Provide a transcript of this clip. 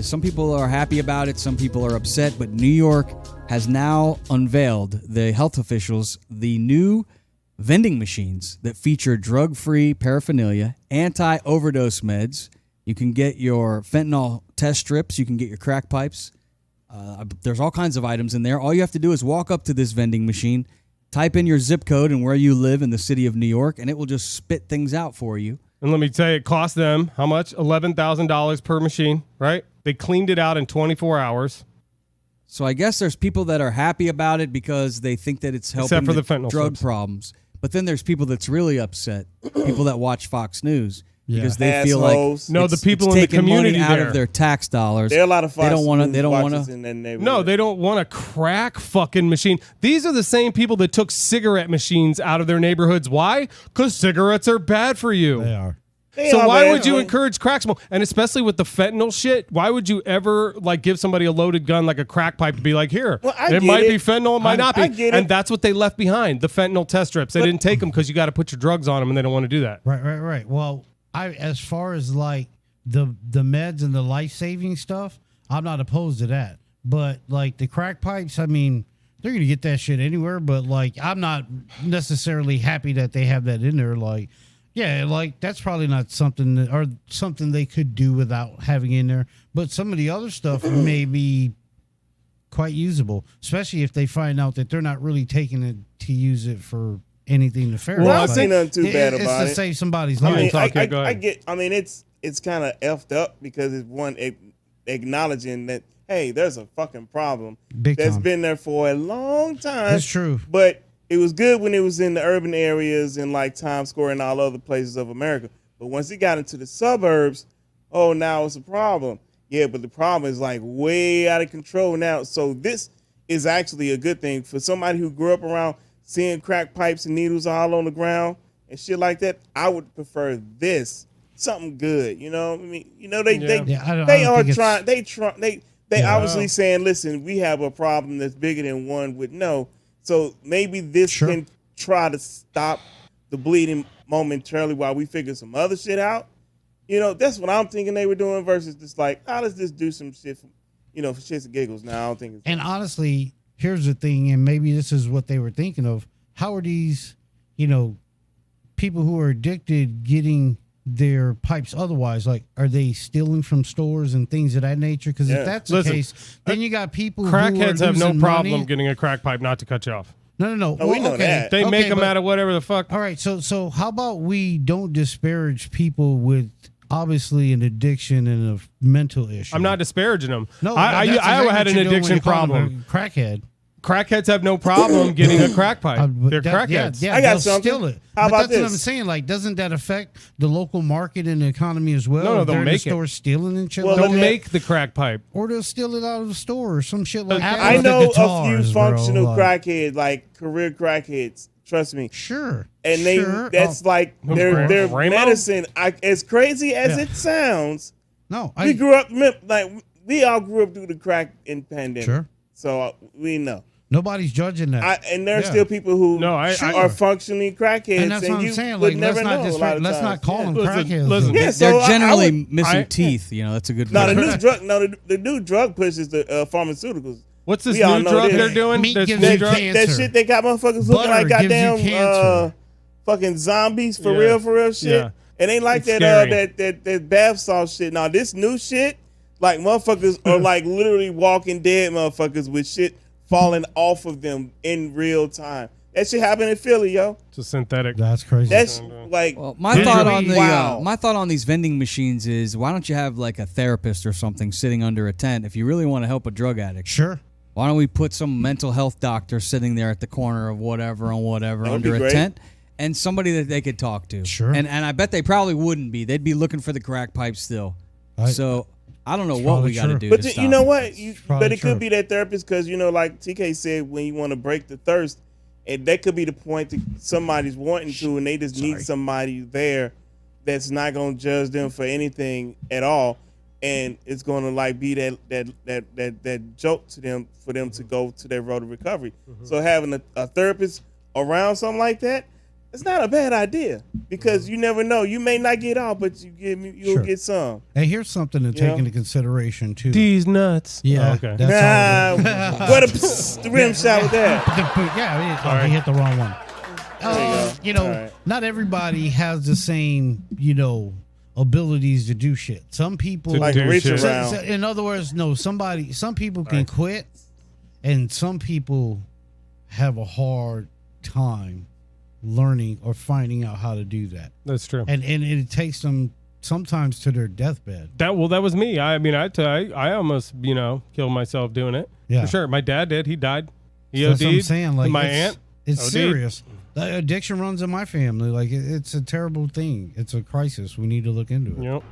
Some people are happy about it. Some people are upset. But New York has now unveiled, the health officials, the new vending machines that feature drug-free paraphernalia, anti-overdose meds. You can get your fentanyl test strips. You can get your crack pipes. There's all kinds of items in there. All you have to do is walk up to this vending machine, type in your zip code and where you live in the city of New York, and it will just spit things out for you. And let me tell you, it cost them how much? $11,000 per machine, right? They cleaned it out in 24 hours. So I guess there's people that are happy about it because they think that it's helping for the fentanyl drug strips. problems. But then there's people that's really upset, people that watch Fox News. Yeah. Because they feel like the people it's in the taking community money out there. of their tax dollars. There are a lot of Fox They don't want watchers to. in that neighborhood. No, they don't want a crack fucking machine. These are the same people that took cigarette machines out of their neighborhoods. Why? Because cigarettes are bad for you. They are. So why would you encourage crack smoke? And especially with the fentanyl shit, why would you ever give somebody a loaded gun like a crack pipe to be like, here, it might be fentanyl, it might not be. And that's what they left behind, the fentanyl test strips. They didn't take them because you got to put your drugs on them and they don't want to do that. Right. Well, as far as like the meds and the life-saving stuff, I'm not opposed to that. But like the crack pipes, I mean, they're going to get that shit anywhere. But like, I'm not necessarily happy that they have that in there. Like, yeah, like that's probably not something they could do without having in there. But some of the other stuff may be quite usable, especially if they find out that they're not really taking it to use it for anything nefarious. Well, I see nothing too bad about it. It's to save somebody's life. I get. I mean, it's kind of effed up because it's one acknowledging that hey, there's a fucking problem that's been there for a long time. That's true. But it was good when it was in the urban areas and like Times Square and all other places of America. But once it got into the suburbs, oh, now it's a problem. Yeah, but the problem is like way out of control now. So this is actually a good thing for somebody who grew up around seeing crack pipes and needles all on the ground and shit like that. I would prefer this, something good. You know, I mean, you know, they obviously saying, listen, we have a problem that's bigger than one would know. So maybe this can try to stop the bleeding momentarily while we figure some other shit out. You know, that's what I'm thinking they were doing versus just like, let's just do some shit, for shits and giggles. Now I don't think it's. And honestly, here's the thing, and maybe this is what they were thinking of. How are these, people who are addicted getting their pipes otherwise? Like, are they stealing from stores and things of that nature? Because if that's the case, then you got people crackheads who are have no problem money. getting a crack pipe, not to cut you off. No. Well, we know that. They make them out of whatever the fuck. All right, so how about we don't disparage people with obviously an addiction and a mental issue? I'm not disparaging them. No, I had an addiction problem. Crackhead. Crackheads have no problem getting a crack pipe. They're crackheads. Yeah, I got they'll something. steal it. How about that's this? what I'm saying. Like, doesn't that affect the local market and the economy as well? No, if they'll they're in the make it. store stealing and shit. Well, like They'll that? make the crack pipe. Or they'll steal it out of the store or some shit like that. I With the know a guitars, few bro, functional like- crackheads, like career crackheads. Trust me. Sure. And sure. that's like their Ramo? medicine. As crazy as it sounds, No, we grew up we all grew up through the crack in pandemic. Sure. So we know. Nobody's judging that. And there are still people who are functionally crackheads. And that's what I'm saying. Would Like, never let's know. let's not call them crackheads. Listen. Yeah, so They're generally I would, missing teeth. That's a good. No, the new drug push is the pharmaceuticals. What's this We all new know drug this. they're doing? Meat This gives new you drug? cancer. That shit they got motherfuckers looking like Butter gives you goddamn cancer. fucking zombies for Yeah. real shit. Yeah. And they like It's that bath salt shit. Now this new shit, like motherfuckers are like literally walking dead motherfuckers with shit falling off of them in real time. That shit happened in Philly, yo. It's a synthetic. That's crazy. That's like my thought on wow. my thought on these vending machines is, why don't you have like a therapist or something sitting under a tent if you really want to help a drug addict? Sure. Why don't we put some mental health doctor sitting there at the corner of whatever That would under be a great. tent, and somebody that they could talk to? Sure. And I bet they probably wouldn't be. They'd be looking for the crack pipe still. So I don't know what probably we got to true. do. But to you stop know it. what? But it true. could be that therapist because, like TK said, when you want to break the thirst, and that could be the point that somebody's wanting to, and they just need somebody there that's not going to judge them for anything at all, and it's going to like be that joke to them for them to go to their road to recovery. So having a therapist around something like that, it's not a bad idea because you never know. You may not get out, but you'll get some. And here's something to take into consideration too. These nuts. Yeah. Oh, okay. That's all. What a rim shot with that. Yeah, he hit the wrong one. Not everybody has the same, abilities to do shit. Some people like reach around. So, in other words, some people can quit, and some people have a hard time learning or finding out how to do that. That's true. And it takes them sometimes to their deathbed. That was me. I mean, I almost, killed myself doing it. Yeah. For sure. My dad did. He died. He That's what I'm OD'd. saying. Like, my aunt. It's OD'd. serious. The addiction runs in my family. Like, it's a terrible thing. It's a crisis. We need to look into it. Yep.